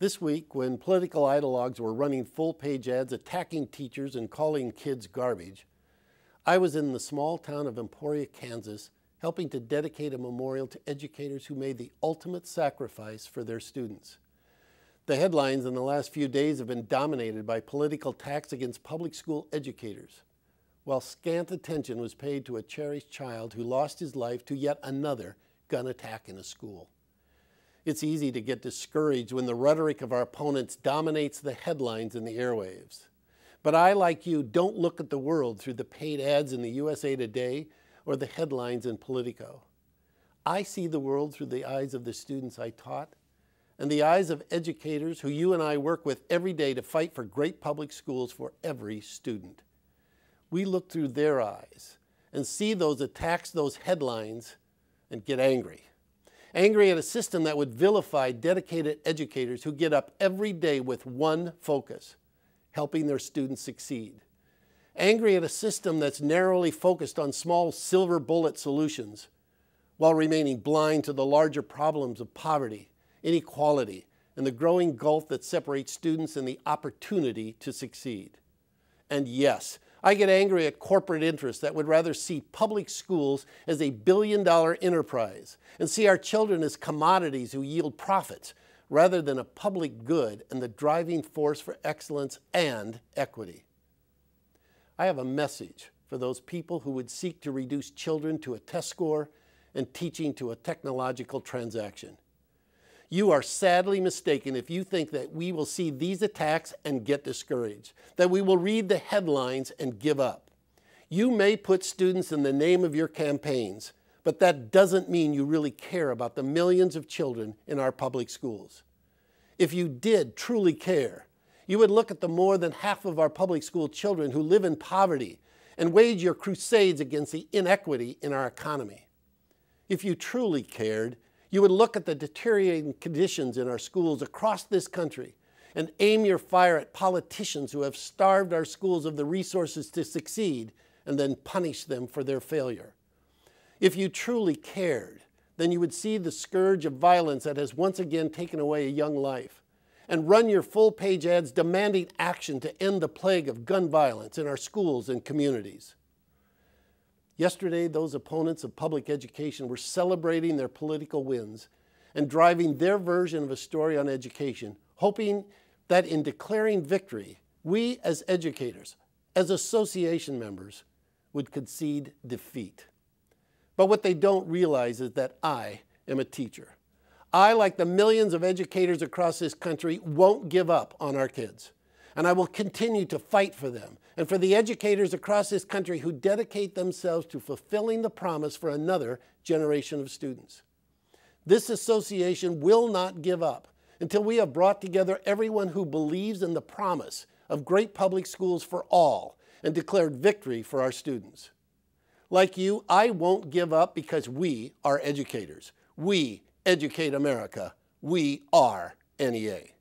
This week, when political ideologues were running full-page ads attacking teachers and calling kids garbage, I was in the small town of Emporia, Kansas, helping to dedicate a memorial to educators who made the ultimate sacrifice for their students. The headlines in the last few days have been dominated by political attacks against public school educators, while scant attention was paid to a cherished child who lost his life to yet another gun attack in a school. It's easy to get discouraged when the rhetoric of our opponents dominates the headlines in the airwaves. But I, like you, don't look at the world through the paid ads in the USA Today or the headlines in Politico. I see the world through the eyes of the students I taught and the eyes of educators who you and I work with every day to fight for great public schools for every student. We look through their eyes and see those attacks, those headlines, and get angry. Angry at a system that would vilify dedicated educators who get up every day with one focus, helping their students succeed. Angry at a system that's narrowly focused on small silver bullet solutions while remaining blind to the larger problems of poverty, inequality, and the growing gulf that separates students and the opportunity to succeed. And yes, I get angry at corporate interests that would rather see public schools as a billion-dollar enterprise and see our children as commodities who yield profits rather than a public good and the driving force for excellence and equity. I have a message for those people who would seek to reduce children to a test score and teaching to a technological transaction. You are sadly mistaken if you think that we will see these attacks and get discouraged, that we will read the headlines and give up. You may put students in the name of your campaigns, but that doesn't mean you really care about the millions of children in our public schools. If you did truly care, you would look at the more than half of our public school children who live in poverty and wage your crusades against the inequity in our economy. If you truly cared, you would look at the deteriorating conditions in our schools across this country and aim your fire at politicians who have starved our schools of the resources to succeed and then punish them for their failure. If you truly cared, then you would see the scourge of violence that has once again taken away a young life and run your full-page ads demanding action to end the plague of gun violence in our schools and communities. Yesterday, those opponents of public education were celebrating their political wins and driving their version of a story on education, hoping that in declaring victory, we as educators, as association members, would concede defeat. But what they don't realize is that I am a teacher. I, like the millions of educators across this country, won't give up on our kids. And I will continue to fight for them and for the educators across this country who dedicate themselves to fulfilling the promise for another generation of students. This association will not give up until we have brought together everyone who believes in the promise of great public schools for all and declared victory for our students. Like you, I won't give up because we are educators. We educate America. We are NEA.